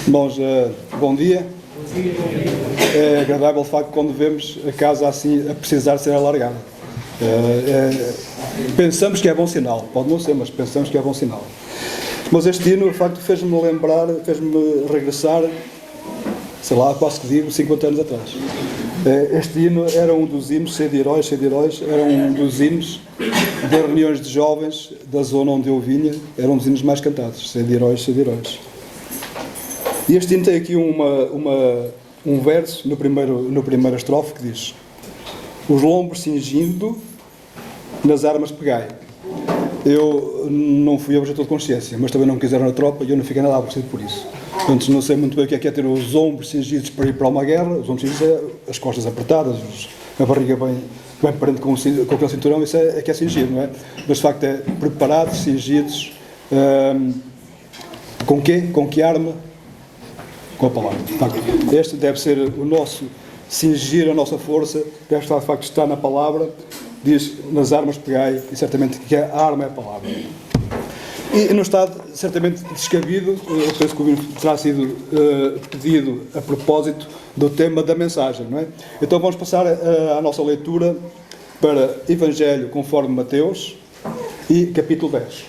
Irmãos, bom dia. É agradável de facto quando vemos a casa assim a precisar ser alargada. Pensamos que é bom sinal, pode não ser, mas pensamos que é bom sinal. Mas este hino, de facto, fez-me lembrar, fez-me regressar, sei lá, quase que digo, 50 anos atrás. Este hino era um dos hinos, cheio de heróis, era um dos hinos de reuniões de jovens da zona onde eu vinha, era um dos hinos mais cantados, cheio de heróis. E este hino tem aqui um verso no primeiro estrofe que diz: os lombos cingindo, nas armas pegai. Eu não fui objetor de consciência, mas também não me quiseram na tropa e eu não fiquei nada aborrecido por isso. Portanto, não sei muito bem o que é ter os ombros cingidos para ir para uma guerra. Os ombros cingidos é as costas apertadas, a barriga bem parente com aquele cinturão, isso é que é cingido, não é? Mas de facto é preparados, cingidos, com quê? Com que arma? Com a palavra. Este deve ser o nosso cingir, a nossa força, deve estar de facto estar na palavra. Diz, nas armas pegai, e certamente que a arma é a palavra. E não está certamente descabido, eu penso que o vídeo terá sido pedido a propósito do tema da mensagem, não é? Então vamos passar a nossa leitura para Evangelho conforme Mateus e capítulo 10.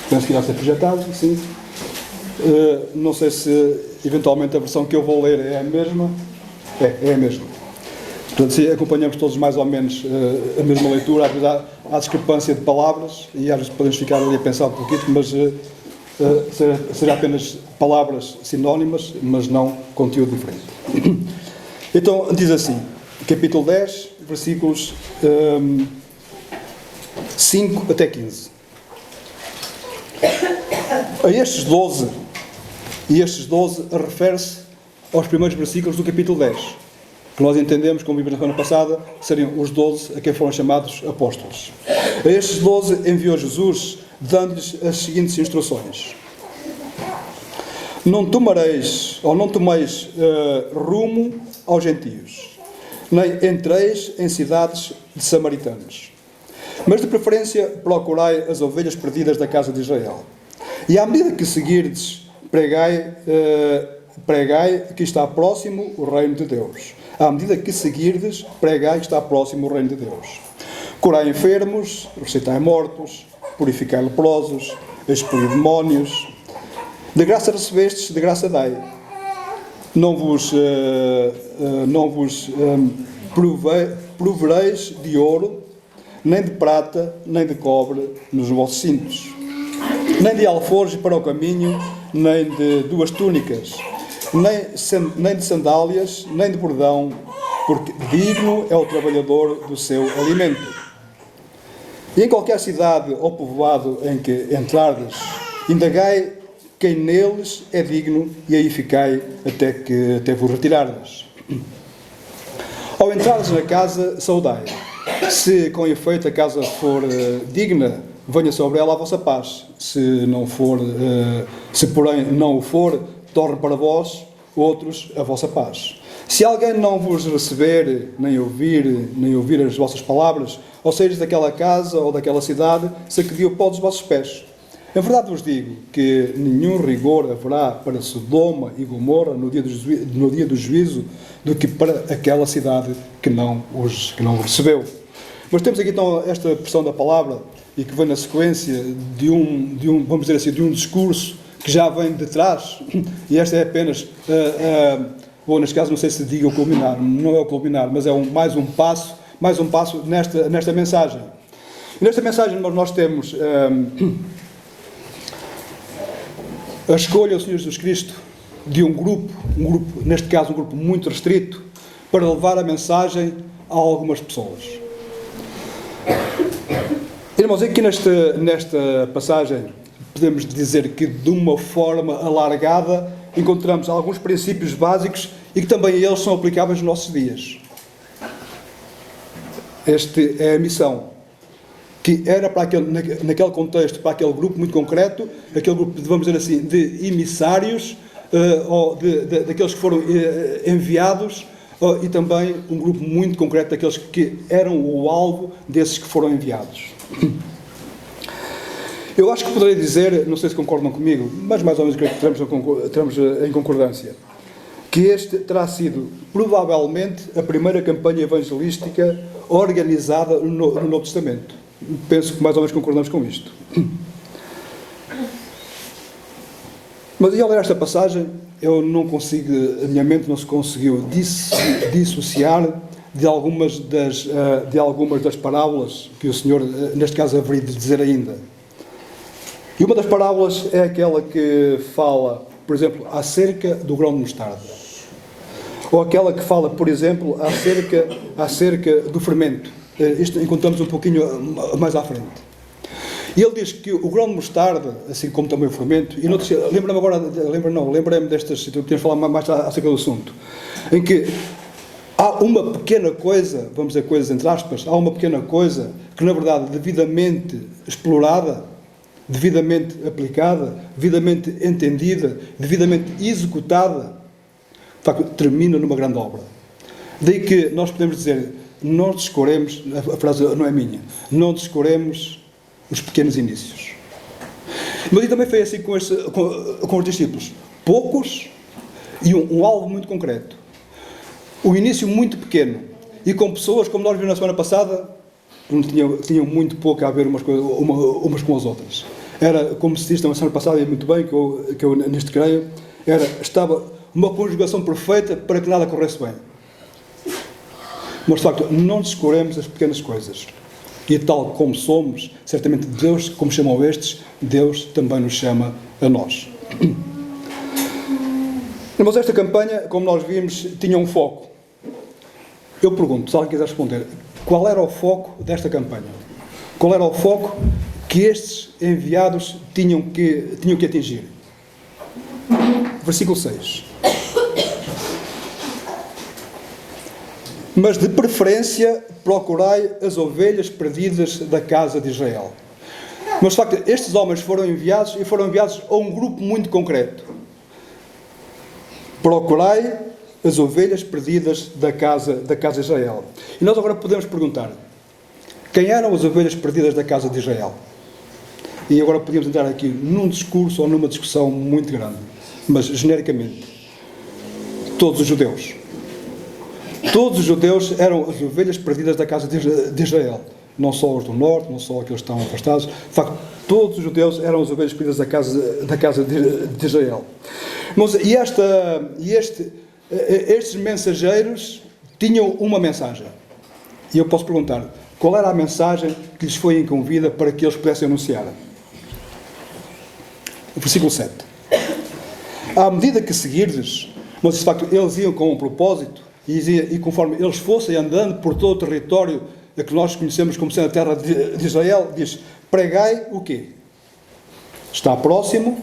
Penso que irá ser projetado, sim. Não sei se eventualmente a versão que eu vou ler é a mesma. É a mesma. Portanto, se acompanhamos todos mais ou menos a mesma leitura, às vezes há discrepância de palavras e às vezes podemos ficar ali a pensar um pouquinho, mas será apenas palavras sinónimas, mas não conteúdo diferente. Então, diz assim, capítulo 10, versículos 5 até 15. A estes 12 refere-se aos primeiros versículos do capítulo 10. Que nós entendemos, como vimos na semana passada, seriam os 12 a quem foram chamados apóstolos. A estes 12 enviou Jesus, dando-lhes as seguintes instruções: não tomeis rumo aos gentios, nem entreis em cidades de samaritanos, mas de preferência procurai as ovelhas perdidas da casa de Israel. E à medida que seguirdes, pregai que está próximo o reino de Deus. À medida que seguirdes, pregai que está próximo o reino de Deus. Curai enfermos, ressuscitai mortos, purificai leprosos, expelir demónios. De graça recebestes, de graça dai. Não vos provereis de ouro, nem de prata, nem de cobre nos vossos cintos, nem de alforjes para o caminho, nem de duas túnicas, nem de sandálias, nem de bordão, porque digno é o trabalhador do seu alimento. E em qualquer cidade ou povoado em que entrardes, indagai quem neles é digno, e aí ficai até vos retirardes. Ao entrares na casa, saudai. Se com efeito a casa for digna, venha sobre ela a vossa paz. Se porém não o for, torne para vós outros a vossa paz. Se alguém não vos receber, nem ouvir as vossas palavras, ou seja, daquela casa ou daquela cidade, sacudi o pó dos vossos pés. Em verdade vos digo que nenhum rigor haverá para Sodoma e Gomorra no dia do juízo do que para aquela cidade que não os recebeu. Mas temos aqui então esta porção da palavra e que vem na sequência de um vamos dizer assim, de um discurso que já vem de trás, e esta é apenas, ou neste caso não sei se diga o culminar, não é o culminar, mas é mais um passo nesta mensagem. E nesta mensagem nós temos a escolha do Senhor Jesus Cristo de um grupo, neste caso um grupo muito restrito, para levar a mensagem a algumas pessoas. Irmãos, aqui nesta passagem podemos dizer que de uma forma alargada encontramos alguns princípios básicos e que também eles são aplicáveis nos nossos dias. Esta é a missão, que era para naquele contexto, para aquele grupo muito concreto, aquele grupo, vamos dizer assim, de emissários, ou daqueles que foram enviados, e também um grupo muito concreto daqueles que eram o alvo desses que foram enviados. Eu acho que poderia dizer, não sei se concordam comigo, mas mais ou menos creio que teremos em concordância, que este terá sido, provavelmente, a primeira campanha evangelística organizada no Novo Testamento. Penso que mais ou menos concordamos com isto. Mas, e ao ler esta passagem, eu não consigo, a minha mente não se conseguiu dissociar de algumas das parábolas que o Senhor, neste caso, haveria de dizer ainda. E uma das parábolas é aquela que fala, por exemplo, acerca do grão de mostarda. Ou aquela que fala, por exemplo, acerca do fermento. Isto encontramos um pouquinho mais à frente. E ele diz que o grão de mostarda, assim como também o fermento, e lembrei-me destas, temos de falar mais acerca do assunto, em que há uma pequena coisa, vamos dizer coisas entre aspas, há uma pequena coisa que, na verdade, devidamente explorada, devidamente aplicada, devidamente entendida, devidamente executada, de facto, termina numa grande obra. Daí que nós podemos dizer, não descuremos, a frase não é minha, não descuremos os pequenos inícios. Mas também foi assim com os discípulos. Poucos e um alvo muito concreto. O início muito pequeno. E com pessoas, como nós vimos na semana passada, tinham muito pouco a ver umas com as outras. Era, como se disse na semana passada, e muito bem, que eu nisto creio, estava uma conjugação perfeita para que nada corresse bem. Mas, de facto, não descuremos as pequenas coisas. E tal como somos, certamente Deus, como chamam estes, Deus também nos chama a nós. Mas esta campanha, como nós vimos, tinha um foco. Eu pergunto, se alguém quiser responder, qual era o foco desta campanha? Qual era o foco que estes enviados tinham que atingir? Versículo 6. Mas de preferência procurai as ovelhas perdidas da casa de Israel. Mas de facto estes homens foram enviados a um grupo muito concreto. Procurai as ovelhas perdidas da casa de Israel. E nós agora podemos perguntar, quem eram as ovelhas perdidas da casa de Israel? E agora podíamos entrar aqui num discurso ou numa discussão muito grande, mas genericamente, todos os judeus. Todos os judeus eram as ovelhas perdidas da casa de Israel. Não só os do norte, não só aqueles que estão afastados. De facto, todos os judeus eram as ovelhas perdidas da casa de Israel. Mas, estes mensageiros tinham uma mensagem. E eu posso perguntar, qual era a mensagem que lhes foi incumbida para que eles pudessem anunciar? O versículo 7. À medida que seguirdes, mas de facto eles iam com um propósito, e conforme eles fossem andando por todo o território que nós conhecemos como sendo a terra de Israel, diz, pregai o quê? Está próximo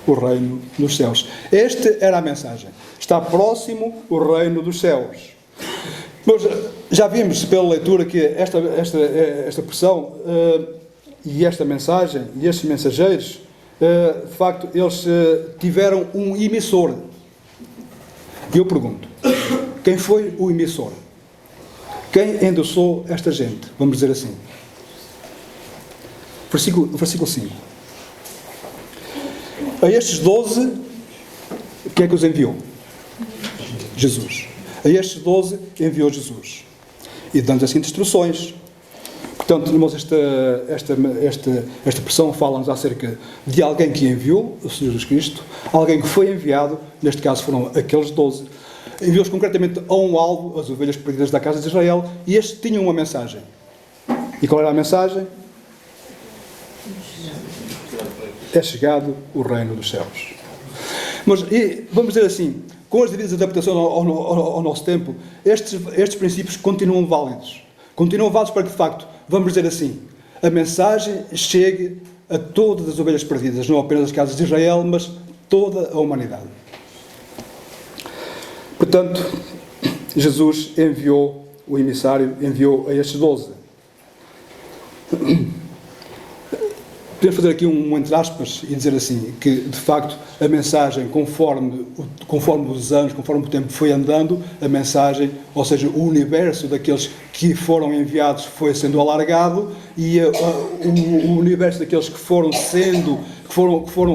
o reino dos céus. Esta era a mensagem. Está próximo o reino dos céus. Mas já vimos pela leitura que esta expressão e esta mensagem e estes mensageiros, de facto, eles tiveram um emissor. E eu pergunto, quem foi o emissor? Quem endossou esta gente? Vamos dizer assim. Versículo 5. A estes 12, quem é que os enviou? Jesus. A estes 12 enviou Jesus. E dando assim instruções. Portanto, irmãos, esta expressão fala-nos acerca de alguém que enviou, o Senhor Jesus Cristo, alguém que foi enviado, neste caso foram aqueles 12, enviou-os concretamente a um alvo, as ovelhas perdidas da casa de Israel, e estes tinham uma mensagem. E qual era a mensagem? É chegado o reino dos céus. Mas, vamos dizer assim, com as devidas adaptações ao nosso tempo, estes princípios continuam válidos. Continuam válidos para que, de facto, vamos dizer assim, a mensagem chegue a todas as ovelhas perdidas, não apenas as casas de Israel, mas toda a humanidade. Portanto, Jesus enviou o emissário, enviou a estes 12. Podemos fazer aqui entre aspas e dizer assim, que de facto a mensagem, conforme os anos, conforme o tempo foi andando, a mensagem, ou seja, o universo daqueles que foram enviados foi sendo alargado e o universo daqueles que foram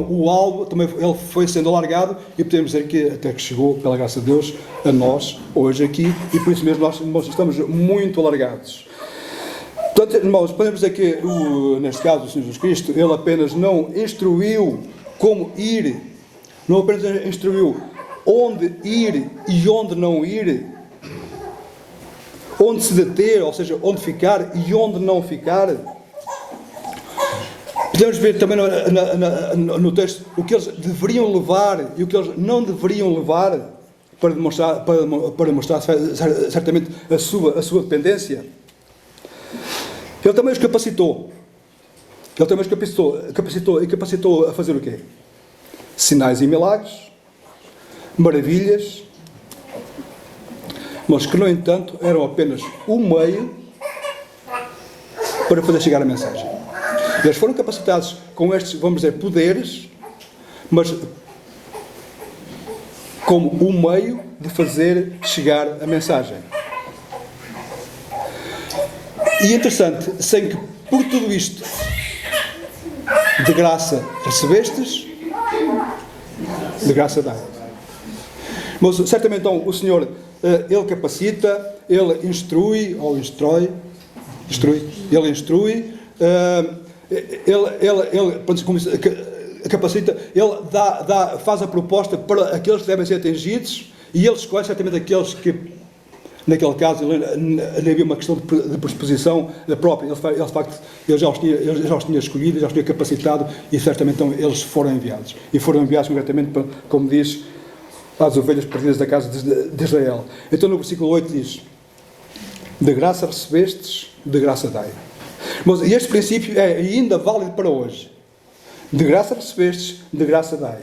o alvo, também ele foi sendo alargado e podemos dizer que até que chegou, pela graça de Deus, a nós, hoje aqui, e por isso mesmo nós estamos muito alargados. Portanto, irmãos, podemos dizer que, neste caso, o Senhor Jesus Cristo, Ele apenas não instruiu como ir, não apenas instruiu onde ir e onde não ir, onde se deter, ou seja, onde ficar e onde não ficar. Podemos ver também no texto o que eles deveriam levar e o que eles não deveriam levar para demonstrar certamente a sua dependência. Ele também os capacitou. Ele também os capacitou a fazer o quê? Sinais e milagres, maravilhas, mas que, no entanto, eram apenas um meio para fazer chegar a mensagem. Eles foram capacitados com estes, vamos dizer, poderes, mas como um meio de fazer chegar a mensagem. E interessante, sem que por tudo isto de graça recebestes, de graça dai. Mas certamente então o Senhor, Ele capacita, Ele instrui, ou instrui, Ele instrui, Ele capacita, Ele faz a proposta para aqueles que devem ser atingidos e Ele escolhe certamente aqueles que, naquele caso, havia uma questão de predisposição própria. Ele já os tinha escolhido, já os tinha capacitado e certamente então eles foram enviados. E foram enviados concretamente, como diz, às ovelhas perdidas da casa de Israel. Então no versículo 8 diz: de graça recebestes, de graça dai. Mas este princípio é ainda válido para hoje. De graça recebestes, de graça dai.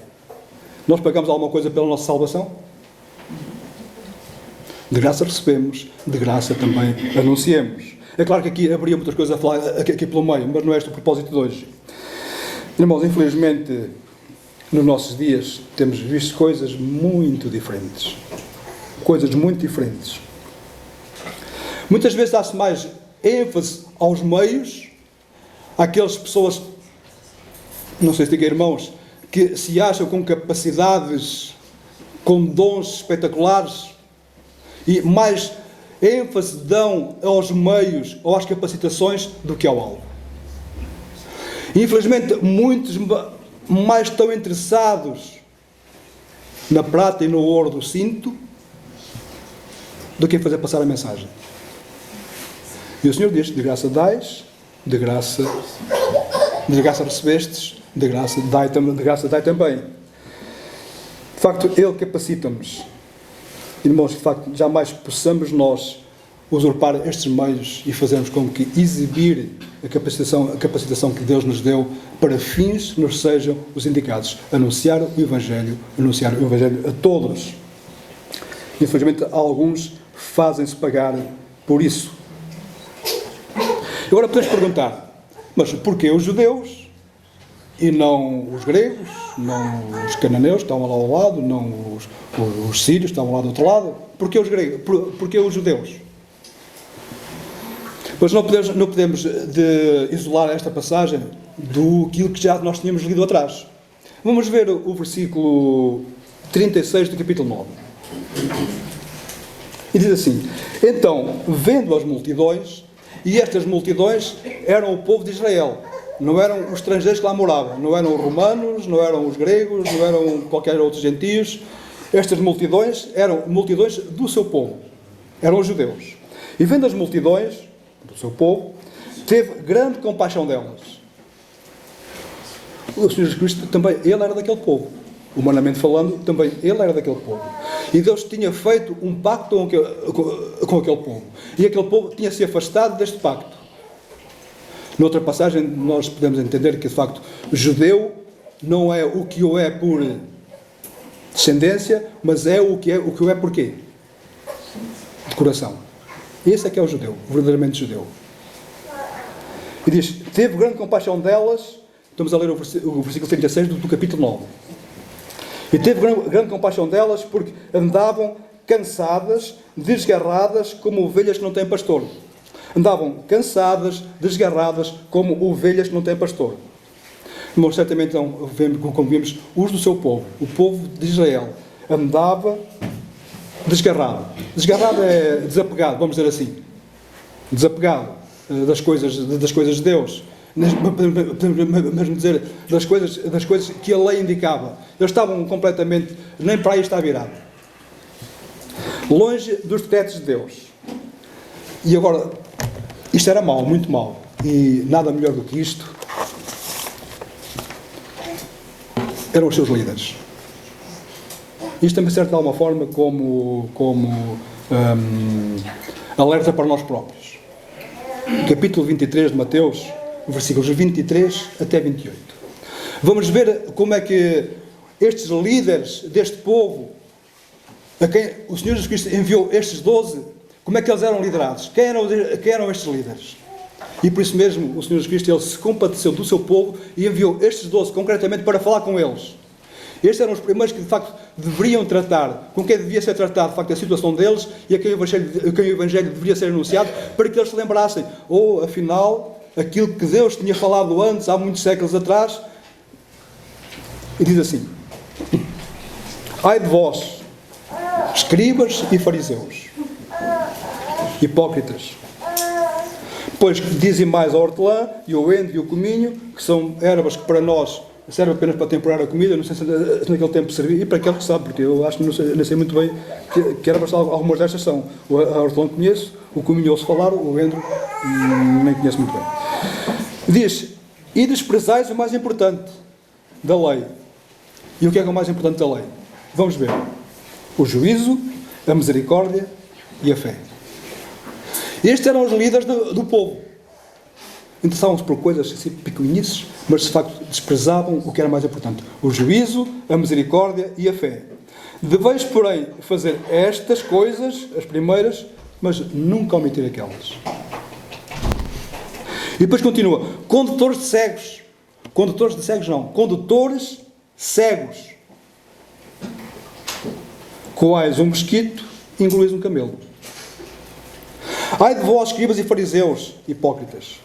Nós pagamos alguma coisa pela nossa salvação? De graça recebemos, de graça também anunciemos. É claro que aqui haveria muitas coisas a falar aqui pelo meio, mas não é este o propósito de hoje. Irmãos, infelizmente, nos nossos dias, temos visto coisas muito diferentes. Coisas muito diferentes. Muitas vezes dá-se mais ênfase aos meios, àquelas pessoas, não sei se diga irmãos, que se acham com capacidades, com dons espetaculares, e mais ênfase dão aos meios ou às capacitações do que ao alvo. Infelizmente, muitos mais estão interessados na prata e no ouro do cinto do que em fazer passar a mensagem. E o Senhor diz: de graça dais, de graça recebestes, de graça dai também. De facto, Ele capacita-nos. Irmãos, de facto, jamais possamos nós usurpar estes meios e fazermos com que exibir a capacitação que Deus nos deu para fins que nos sejam os indicados. Anunciar o Evangelho a todos. Infelizmente, alguns fazem-se pagar por isso. Agora podemos perguntar: mas porquê os judeus e não os gregos, não os cananeus que estavam lá ao lado, não os sírios que estavam lá do outro lado? Porquê os gregos? Porquê os judeus? Mas não podemos isolar esta passagem do que já nós tínhamos lido atrás. Vamos ver o versículo 36 do capítulo 9. E diz assim: então, vendo as multidões, e estas multidões eram o povo de Israel, não eram os estrangeiros que lá moravam, não eram os romanos, não eram os gregos, não eram qualquer outros gentios. Estas multidões eram multidões do seu povo, eram os judeus. E vendo as multidões do seu povo, teve grande compaixão delas. O Senhor Jesus Cristo também, Ele era daquele povo. Humanamente falando, também Ele era daquele povo. E Deus tinha feito um pacto com aquele povo. E aquele povo tinha se afastado deste pacto. Noutra passagem, nós podemos entender que, de facto, judeu não é o que o é por descendência, mas é o que o é por quê? De coração. Esse é que é o judeu, o verdadeiramente judeu. E diz: teve grande compaixão delas, Estamos a ler o versículo 36 do capítulo 9. E teve grande compaixão delas, porque andavam cansadas, desgarradas, como ovelhas que não têm pastor. Andavam cansadas, desgarradas, como ovelhas que não têm pastor. Mas certamente, então, como vimos, os do seu povo, o povo de Israel, andava desgarrado. Desgarrado é desapegado, vamos dizer assim. Desapegado das coisas de Deus. Mesmo dizer, das coisas que a lei indicava. Eles estavam completamente, nem para aí está virado. Longe dos decretos de Deus. E agora, isto era mau, muito mau. E nada melhor do que isto eram os seus líderes. Isto também serve de alguma forma como alerta para nós próprios. Capítulo 23 de Mateus, versículos 23 até 28. Vamos ver como é que estes líderes deste povo, a quem o Senhor Jesus Cristo enviou estes 12, como é que eles eram liderados? Quem eram estes líderes? E por isso mesmo o Senhor Jesus Cristo, ele se compadeceu do seu povo e enviou estes 12 concretamente para falar com eles. Estes eram os primeiros que de facto deveriam tratar, com quem devia ser tratado de facto a situação deles e a quem o Evangelho deveria ser anunciado, para que eles se lembrassem, afinal, aquilo que Deus tinha falado antes, há muitos séculos atrás. E diz assim: ai de vós, escribas e fariseus, hipócritas, pois que dizem mais a hortelã e o endo e o cominho, que são ervas que para nós servem apenas para temperar a comida, não sei se naquele tempo servia, e para aquele que sabe, porque eu acho que não sei muito bem que ervas algumas destas são. A hortelã conheço, o cominho ouço falar, o endo nem conheço muito bem. Diz: e desprezais o mais importante da lei. E o que é o mais importante da lei? Vamos ver: o juízo, a misericórdia e a fé. Estes eram os líderes do povo. Interessavam-se por coisas assim pequenices, mas de facto desprezavam o que era mais importante: o juízo, a misericórdia e a fé. Deveis, porém, fazer estas coisas, as primeiras, mas nunca omitir aquelas. E depois continua: condutores de cegos. Condutores de cegos não, condutores cegos. Coais um mosquito, engolis um camelo. Ai de vós, escribas e fariseus, hipócritas,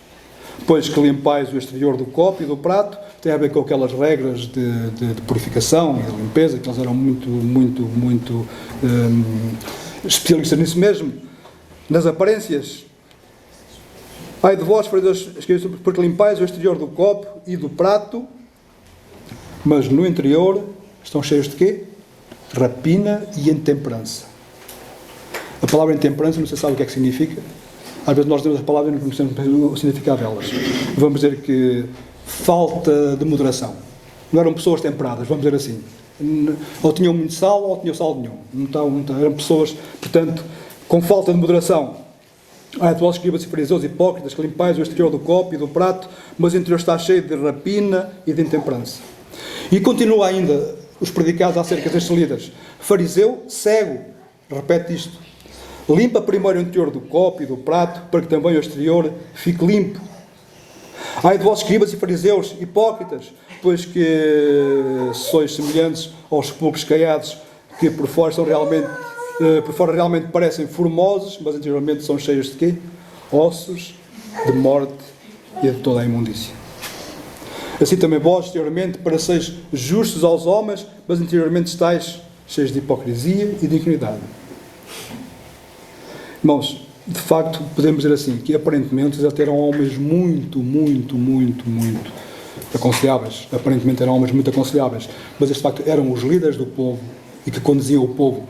pois que limpais o exterior do copo e do prato. Tem a ver com aquelas regras de purificação e de limpeza, que eles eram muito especialistas nisso mesmo, nas aparências. Ai de vós, fariseus, porque limpais o exterior do copo e do prato, mas no interior estão cheios de quê? Rapina e intemperança. A palavra intemperança, não sei se sabe o que é que significa. Às vezes nós temos as palavras e não conhecemos o significado delas. Vamos dizer que falta de moderação. Não eram pessoas temperadas, vamos dizer assim. Ou tinham muito sal ou tinham sal nenhum. Eram pessoas, portanto, com falta de moderação. Ai de vós, escribas e fariseus, hipócritas, que limpais o exterior do copo e do prato, mas o interior está cheio de rapina e de intemperança. E continua ainda os predicados acerca destes líderes. Fariseu, cego, repete isto: limpa primeiro o interior do copo e do prato, para que também o exterior fique limpo. Ai de vós, escribas e fariseus, hipócritas, pois que sois semelhantes aos poucos caiados, que por fora realmente parecem formosos, mas interiormente são cheios de quê? Ossos, de morte e de toda a imundícia. Assim também vós, exteriormente, pareceis justos aos homens, mas interiormente estáis cheios de hipocrisia e de iniquidade. Irmãos, de facto, podemos dizer assim, que aparentemente eles até eram homens muito aconselháveis. Aparentemente eram homens muito aconselháveis, mas de facto eram os líderes do povo e que conduziam o povo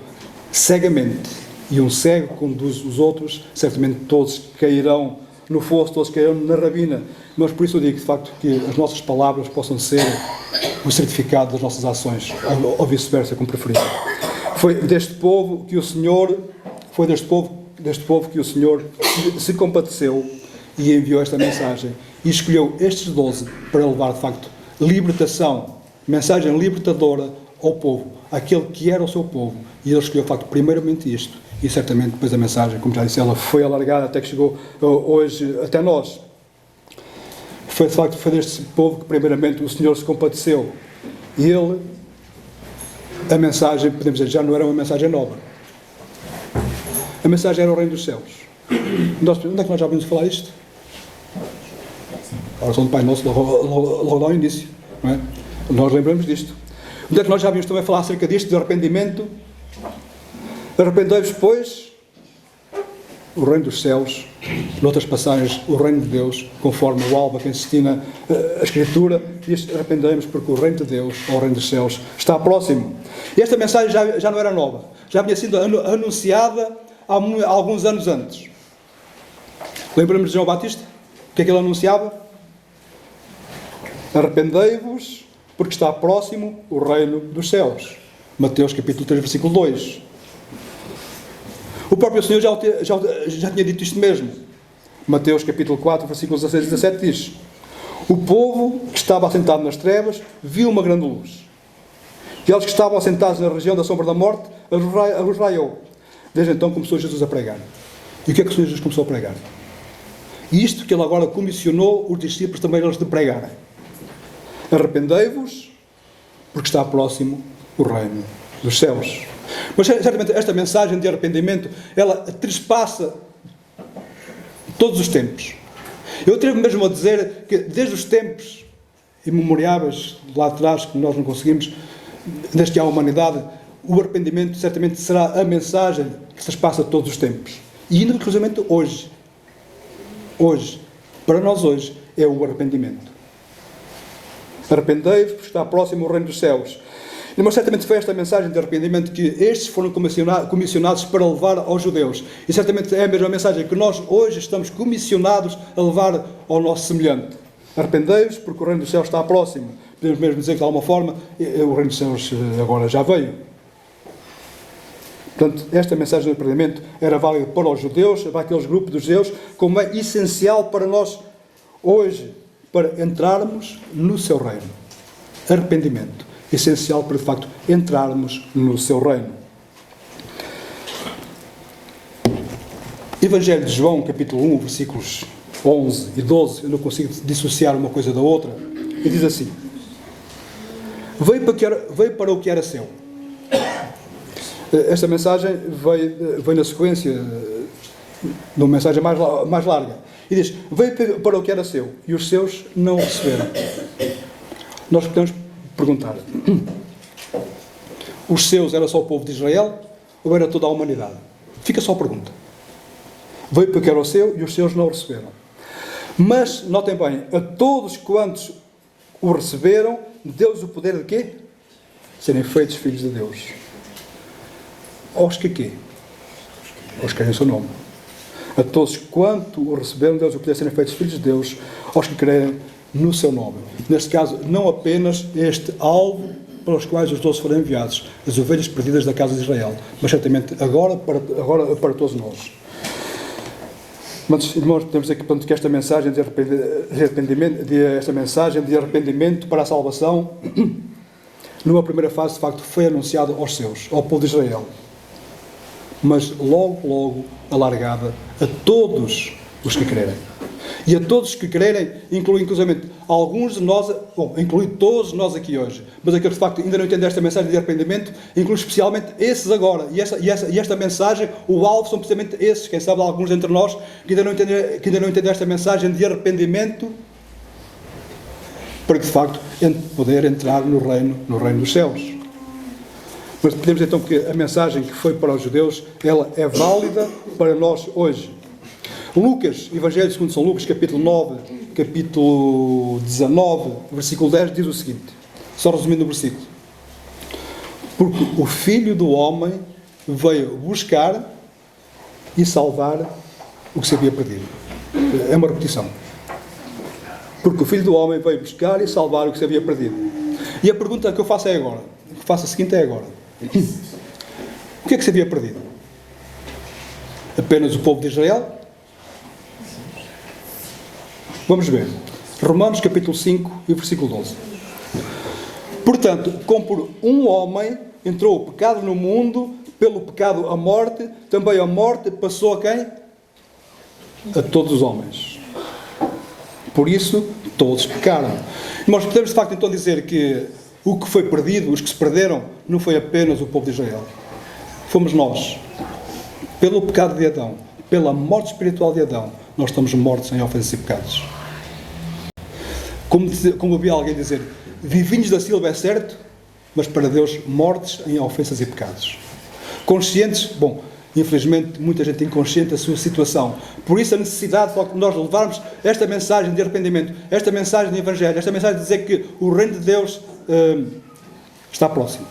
cegamente. E um cego conduz os outros, certamente todos cairão no fosso, todos cairão na rabina. Mas por isso eu digo, de facto, que as nossas palavras possam ser o certificado das nossas ações, ou vice-versa, como preferir. Foi deste povo que o Senhor se compadeceu e enviou esta mensagem e escolheu estes 12 para levar, de facto, libertação, mensagem libertadora ao povo, aquele que era o seu povo. E ele escolheu, de facto, primeiramente isto, e certamente depois a mensagem, como já disse, ela foi alargada até que chegou hoje até nós. foi de facto foi deste povo que primeiramente o Senhor se compadeceu. E ele, a mensagem, podemos dizer, já não era uma mensagem nova. A mensagem era o Reino dos Céus. Onde é que nós já ouvimos falar isto? A oração do Pai Nosso, logo ao início. Não é? Nós lembramos disto. Onde é que nós já vimos também falar acerca disto, de arrependimento? Arrependei-vos, pois, o reino dos céus, noutras passagens, o reino de Deus, conforme o Alba que ensina a Escritura, diz: arrependei-vos porque o reino de Deus, ou o reino dos céus, está próximo. E esta mensagem já não era nova, já tinha sido anunciada há alguns anos antes. Lembramos de João Batista? O que é que ele anunciava? Arrependei-vos porque está próximo o reino dos céus. Mateus capítulo 3, versículo 2. O próprio Senhor já tinha dito isto mesmo. Mateus capítulo 4, versículos 16 e 17 diz: o povo que estava assentado nas trevas viu uma grande luz. E eles que estavam assentados na região da sombra da morte, a luz raiou. Desde então começou Jesus a pregar. E o que é que o Senhor Jesus começou a pregar? Isto que ele agora comissionou os discípulos também eles de pregar. Arrependei-vos, porque está próximo o reino dos céus. Mas certamente esta mensagem de arrependimento, ela trespassa todos os tempos. Eu atrevo mesmo a dizer que desde os tempos imemoriáveis, lá atrás, que nós não conseguimos, desde que há a humanidade, o arrependimento certamente será a mensagem que trespassa todos os tempos. E ainda inclusivamente hoje. Hoje, para nós hoje, é o arrependimento. Arrependei-vos, porque está próximo o reino dos céus. Mas certamente foi esta mensagem de arrependimento que estes foram comissionados para levar aos judeus. E certamente é a mesma mensagem que nós hoje estamos comissionados a levar ao nosso semelhante. Arrependei-vos, porque o reino dos céus está próximo. Podemos mesmo dizer que, de alguma forma, o reino dos céus agora já veio. Portanto, esta mensagem de arrependimento era válida para os judeus, para aqueles grupos dos judeus, como é essencial para nós hoje, para entrarmos no seu reino. Arrependimento. Essencial para, de facto, entrarmos no seu reino. Evangelho de João, capítulo 1, versículos 11 e 12, eu não consigo dissociar uma coisa da outra, e diz assim: veio para o que era seu. Esta mensagem veio na sequência de uma mensagem mais larga. E diz: veio para o que era seu, e os seus não o receberam. Nós podemos perguntar: os seus era só o povo de Israel ou era toda a humanidade? Fica só a pergunta. Veio porque era o seu e os seus não o receberam. Mas, notem bem, a todos quantos o receberam, deu-lhes o poder de quê? Serem feitos filhos de Deus. Aos que quê? Aos que querem o seu nome. A todos quanto o receberam, deu-lhes o poder de serem feitos filhos de Deus, aos que creem no seu nome. Neste caso, não apenas este alvo para os quais os 12 foram enviados, as ovelhas perdidas da casa de Israel, mas certamente agora para todos nós. Mas, irmãos, temos aqui que esta mensagem de arrependimento para a salvação, numa primeira fase, de facto, foi anunciado aos seus, ao povo de Israel. Mas logo alargada a todos os que crerem. E a todos que crerem, inclui inclusivamente alguns de nós, inclui todos nós aqui hoje, mas aqueles de facto ainda não entendem esta mensagem de arrependimento, inclui especialmente esses agora. E esta mensagem, o alvo são precisamente esses, quem sabe alguns entre nós, que ainda não entendem esta mensagem de arrependimento, para que de facto poder entrar no reino dos céus. Mas podemos então que a mensagem que foi para os judeus, ela é válida para nós hoje. Lucas, Evangelho segundo São Lucas, capítulo 9, capítulo 19, versículo 10, diz o seguinte, só resumindo o versículo: porque o Filho do Homem veio buscar e salvar o que se havia perdido. É uma repetição. Porque o Filho do Homem veio buscar e salvar o que se havia perdido. E a pergunta que eu faço é agora, que faço a seguinte é agora: o que é que se havia perdido? Apenas o povo de Israel? Vamos ver. Romanos capítulo 5 e versículo 12. Portanto, como por um homem entrou o pecado no mundo, pelo pecado a morte, também a morte passou a quem? A todos os homens. Por isso, todos pecaram. Nós podemos de facto então dizer que o que foi perdido, os que se perderam, não foi apenas o povo de Israel. Fomos nós. Pelo pecado de Adão, pela morte espiritual de Adão, nós estamos mortos em ofensas e pecados. Como ouvi alguém dizer, vivinhos da Silva é certo, mas para Deus mortos em ofensas e pecados. Conscientes, bom, infelizmente muita gente inconsciente da sua situação. Por isso a necessidade de nós levarmos esta mensagem de arrependimento, esta mensagem de evangelho, esta mensagem de dizer que o reino de Deus está próximo.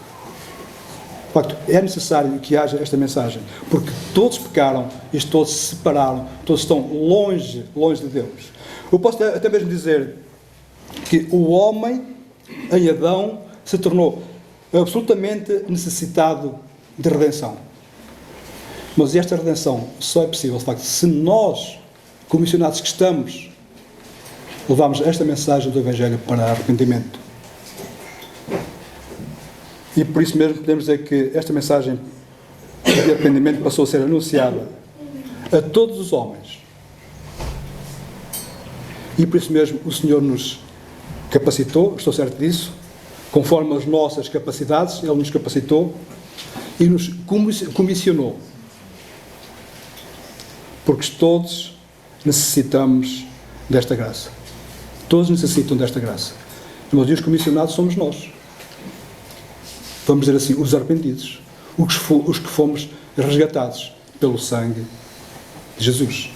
De facto, é necessário que haja esta mensagem, porque todos pecaram e todos se separaram, todos estão longe de Deus. Eu posso até mesmo dizer que o homem, em Adão, se tornou absolutamente necessitado de redenção. Mas esta redenção só é possível, de facto, se nós, comissionados que estamos, levarmos esta mensagem do Evangelho para arrependimento. E por isso mesmo podemos dizer que esta mensagem de arrependimento passou a ser anunciada a todos os homens. E por isso mesmo o Senhor nos capacitou, estou certo disso, conforme as nossas capacidades, Ele nos capacitou e nos comissionou. Porque todos necessitamos desta graça. Todos necessitam desta graça. Mas os comissionados somos nós. Vamos dizer assim, os arrependidos. Os que fomos resgatados pelo sangue de Jesus.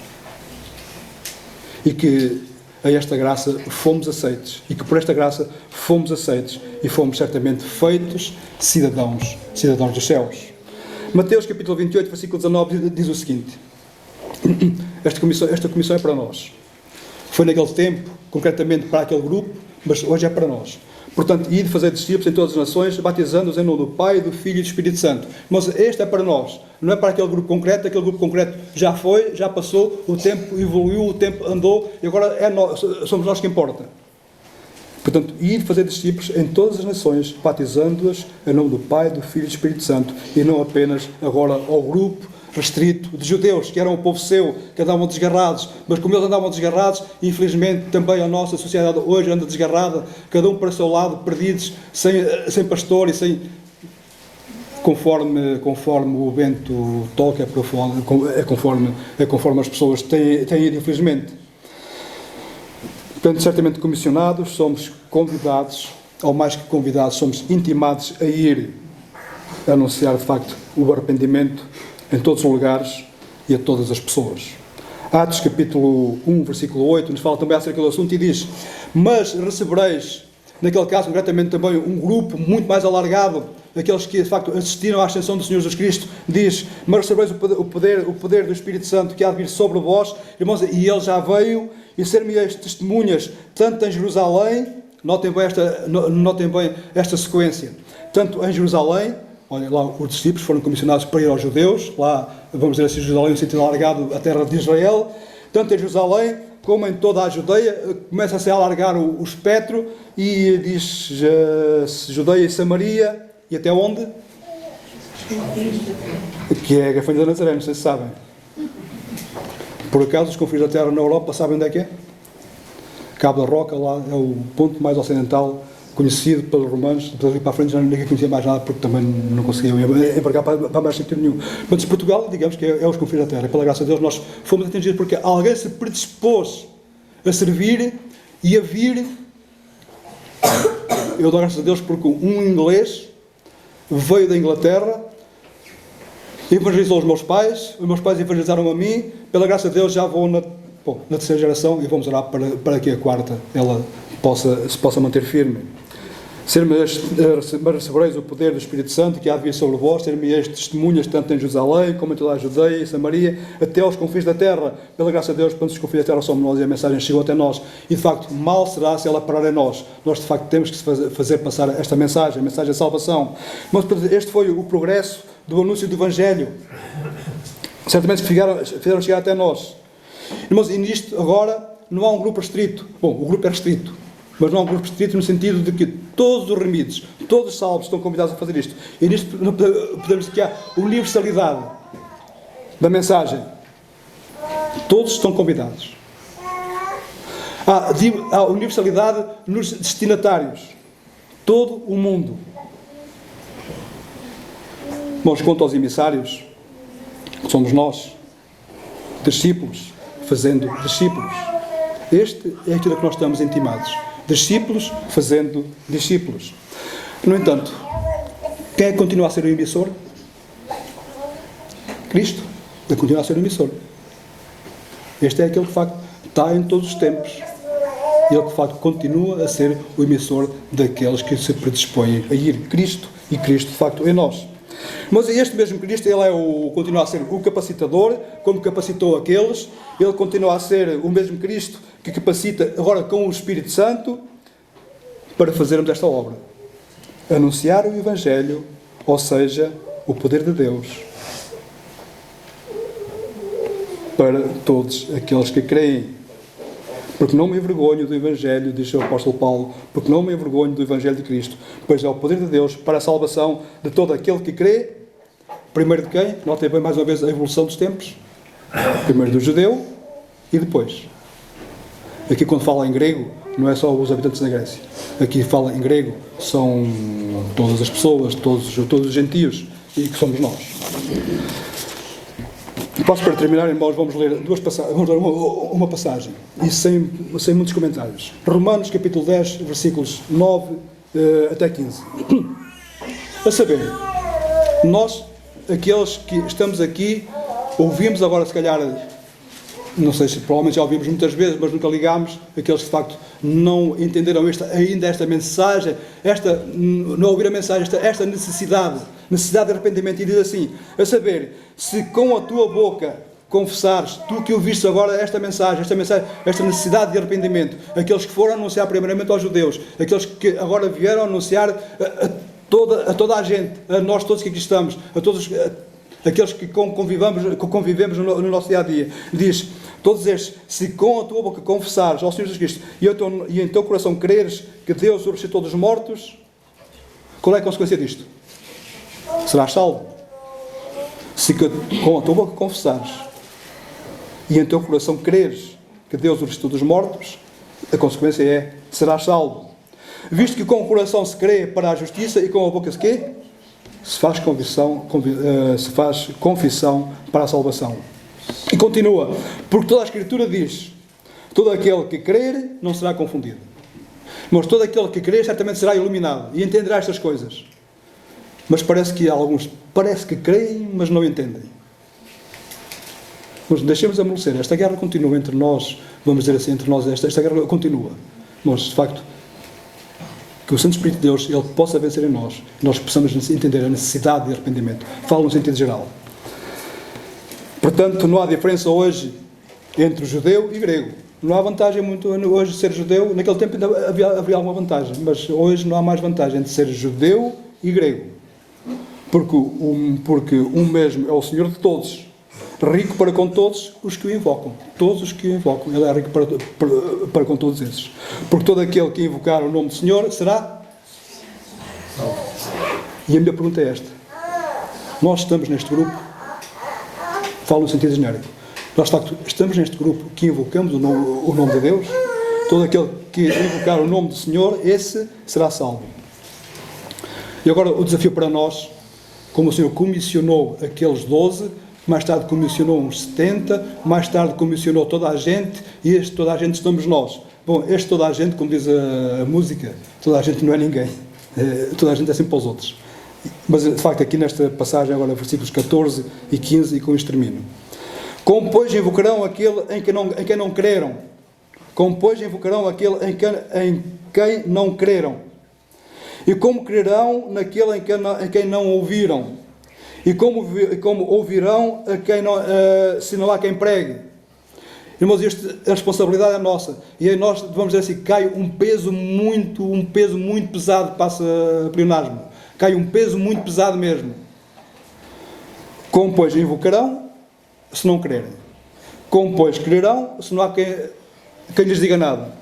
E que a esta graça fomos aceitos. E que por esta graça fomos aceitos. E fomos certamente feitos cidadãos dos céus. Mateus capítulo 28, versículo 19 diz o seguinte. Esta comissão é para nós. Foi naquele tempo, concretamente para aquele grupo, mas hoje é para nós. Portanto, ide fazer discípulos em todas as nações, batizando-os em nome do Pai, do Filho e do Espírito Santo. Mas este é para nós, não é para aquele grupo concreto. Aquele grupo concreto já foi, já passou, o tempo evoluiu, o tempo andou, e agora somos nós que importa. Portanto, ide fazer discípulos em todas as nações, batizando-os em nome do Pai, do Filho e do Espírito Santo, e não apenas agora ao grupo restrito de judeus, que eram o povo seu, que andavam desgarrados, mas como eles andavam desgarrados, infelizmente também a nossa sociedade hoje anda desgarrada, cada um para o seu lado, perdidos, sem pastor e sem... Conforme o vento toca, é conforme as pessoas têm ido, infelizmente. Portanto, certamente comissionados, somos convidados, ou mais que convidados, somos intimados a ir anunciar, de facto, o arrependimento em todos os lugares e a todas as pessoas. Atos capítulo 1, versículo 8, nos fala também acerca do assunto e diz: mas recebereis, naquele caso concretamente também um grupo muito mais alargado, aqueles que de facto assistiram à ascensão do Senhor Jesus Cristo, diz: mas recebereis o poder do Espírito Santo que há de vir sobre vós, irmãos, e Ele já veio, e ser-me-eis testemunhas, tanto em Jerusalém, notem bem esta sequência, tanto em Jerusalém. Olha, lá os discípulos foram comissionados para ir aos judeus, lá, vamos dizer assim, Jerusalém, no sentido alargado, a terra de Israel, tanto em Jerusalém como em toda a Judeia, começa a se alargar o espectro e diz Judeia e Samaria, e até onde? Que é a Gafanha da Nazaré, não sei se sabem. Por acaso, os confins da terra na Europa, sabem onde é que é? Cabo da Roca, lá é o ponto mais ocidental conhecido pelos romanos. Depois para a frente já ninguém conhecia mais nada, porque também não conseguiam embarcar para mais sentido nenhum. Mas Portugal, digamos que é os confins da terra. Pela graça de Deus nós fomos atingidos porque alguém se predispôs a servir e a vir. Eu dou graças a Deus porque um inglês veio da Inglaterra, evangelizou os meus pais evangelizaram a mim. Pela graça de Deus já vou na terceira geração, e vamos orar para que a quarta ela se possa manter firme. Mas recebereis o poder do Espírito Santo que há de vir sobre vós, ser-me-eis testemunhas tanto em Jerusalém como em toda a Judeia e Samaria, até aos confins da terra. Pela graça de Deus, quando os confins da terra somos nós e a mensagem chegou até nós. E de facto, mal será se ela parar em nós. Nós de facto temos que fazer passar esta mensagem, a mensagem de salvação. Mas este foi o progresso do anúncio do Evangelho. Certamente fizeram chegar até nós. Irmãos, e nisto agora não há um grupo restrito. Bom, o grupo é restrito, mas não há um grupo restrito no sentido de que todos os remidos, todos os salvos estão convidados a fazer isto. E nisto podemos dizer que há universalidade da mensagem. Todos estão convidados. Há universalidade nos destinatários. Todo o mundo. Bom, quanto aos emissários, somos nós, discípulos, fazendo discípulos. Este é aquilo que nós estamos intimados. Discípulos fazendo discípulos. No entanto, quem é que continua a ser o emissor? Cristo. Ele continua a ser o emissor. Este é aquele que, de facto, está em todos os tempos. Ele, que, de facto, continua a ser o emissor daqueles que se predispõem a ir. Cristo. E Cristo, de facto, em nós. Mas este mesmo Cristo, ele continua a ser o capacitador, como capacitou aqueles. Ele continua a ser o mesmo Cristo que capacita agora com o Espírito Santo para fazermos esta obra. Anunciar o Evangelho, ou seja, o poder de Deus, para todos aqueles que creem. Porque não me envergonho do Evangelho, diz o apóstolo Paulo, porque não me envergonho do Evangelho de Cristo, pois é o poder de Deus para a salvação de todo aquele que crê. Primeiro de quem? Notem bem mais uma vez a evolução dos tempos. Primeiro do judeu e depois. Aqui quando fala em grego, não é só os habitantes da Grécia. Aqui fala em grego, são todas as pessoas, todos os gentios, e que somos nós. Posso, para terminar, irmãos, vamos ler uma passagem, e sem muitos comentários. Romanos, capítulo 10, versículos 9 até 15. A saber, nós, aqueles que estamos aqui, ouvimos agora, se calhar, não sei se provavelmente já ouvimos muitas vezes, mas nunca ligámos, aqueles que de facto não entenderam ainda esta mensagem, não ouviram a mensagem, esta necessidade de arrependimento, e diz assim, a saber, se com a tua boca confessares, tu que ouviste agora esta mensagem, esta necessidade de arrependimento, aqueles que foram anunciar primeiramente aos judeus, aqueles que agora vieram anunciar a toda a gente, a nós todos que aqui estamos, a todos aqueles que convivemos no nosso dia-a-dia, diz, todos estes, se com a tua boca confessares ao Senhor Jesus Cristo e em teu coração creres que Deus o ressuscitou dos mortos, qual é a consequência disto? Serás salvo. Se com a tua boca confessares e em teu coração creres que Deus o ressuscitou dos mortos, a consequência é, serás salvo. Visto que com o coração se crê para a justiça e com a boca se quê? Se faz confissão para a salvação. E continua, porque toda a Escritura diz, todo aquele que crer não será confundido. Mas todo aquele que crer certamente será iluminado e entenderá estas coisas. Mas parece que alguns que creem, mas não entendem. Mas deixemos amolecer. Esta guerra continua entre nós, vamos dizer assim, entre nós, esta guerra continua. Mas, de facto, que o Santo Espírito de Deus, Ele possa vencer em nós, nós possamos entender a necessidade de arrependimento. Falo no sentido geral. Portanto, não há diferença hoje entre judeu e grego. Não há vantagem muito hoje de ser judeu. Naquele tempo ainda havia alguma vantagem, mas hoje não há mais vantagem entre ser judeu e grego. Porque um mesmo é o Senhor de todos, rico para com todos os que o invocam. Todos os que o invocam. Ele é rico para com todos esses. Porque todo aquele que invocar o nome do Senhor será salvo. E a minha pergunta é esta. Nós estamos neste grupo, falo no sentido genérico, nós de facto estamos neste grupo que invocamos o nome de Deus. Todo aquele que invocar o nome do Senhor, esse será salvo. E agora o desafio para nós, como o Senhor comissionou aqueles 12, mais tarde comissionou uns 70, mais tarde comissionou toda a gente, e este toda a gente somos nós. Bom, este toda a gente, como diz a música, toda a gente não é ninguém. Toda a gente é sempre para os outros. Mas, de facto, aqui nesta passagem, agora versículos 14 e 15, e com isto termino. Como, pois, invocarão aquele em quem não creram? Como, pois, invocarão aquele em quem não creram? E como crerão naquele em quem não ouviram? E como ouvirão se não há quem pregue? Irmãos, a responsabilidade é nossa. E aí nós, vamos dizer assim, cai um peso muito pesado, passa a pleonasmo. Cai um peso muito pesado mesmo. Como, pois, invocarão se não crerem? Como, pois, crerão se não há quem lhes diga nada?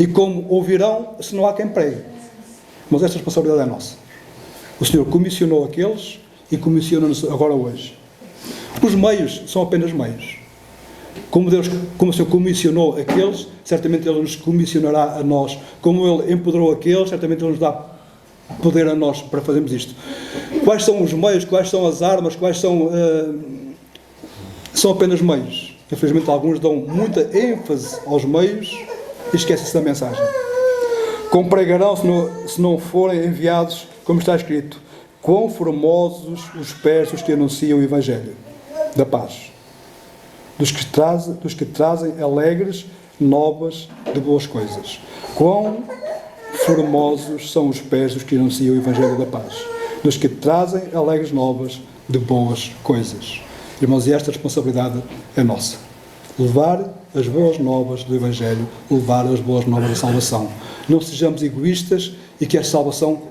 E como ouvirão se não há quem pregue? Mas esta responsabilidade é nossa. O Senhor comissionou aqueles e comissiona-nos agora hoje. Os meios são apenas meios. Como o Senhor comissionou aqueles, certamente Ele nos comissionará a nós. Como Ele empoderou aqueles, certamente Ele nos dá poder a nós para fazermos isto. Quais são os meios, quais são as armas, quais são apenas meios. Infelizmente alguns dão muita ênfase aos meios e esquecem-se da mensagem. Como pregarão se não forem enviados, como está escrito, quão formosos os pés dos que anunciam o Evangelho da paz, dos que trazem alegres novas de boas coisas. Quão formosos são os pés dos que anunciam o Evangelho da paz, dos que trazem alegres novas de boas coisas. Irmãos, e esta responsabilidade é nossa. Levar as boas novas do Evangelho, levar as boas novas da salvação. Não sejamos egoístas e que a salvação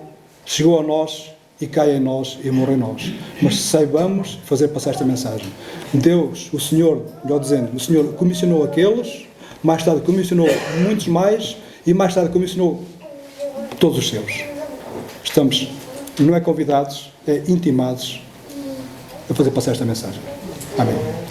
chegou a nós e cai em nós e morre em nós. Mas saibamos fazer passar esta mensagem. Deus, o Senhor, melhor dizendo, o Senhor comissionou aqueles, mais tarde comissionou muitos mais e mais tarde comissionou todos os seus. Estamos, não é convidados, é intimados a fazer passar esta mensagem. Amém.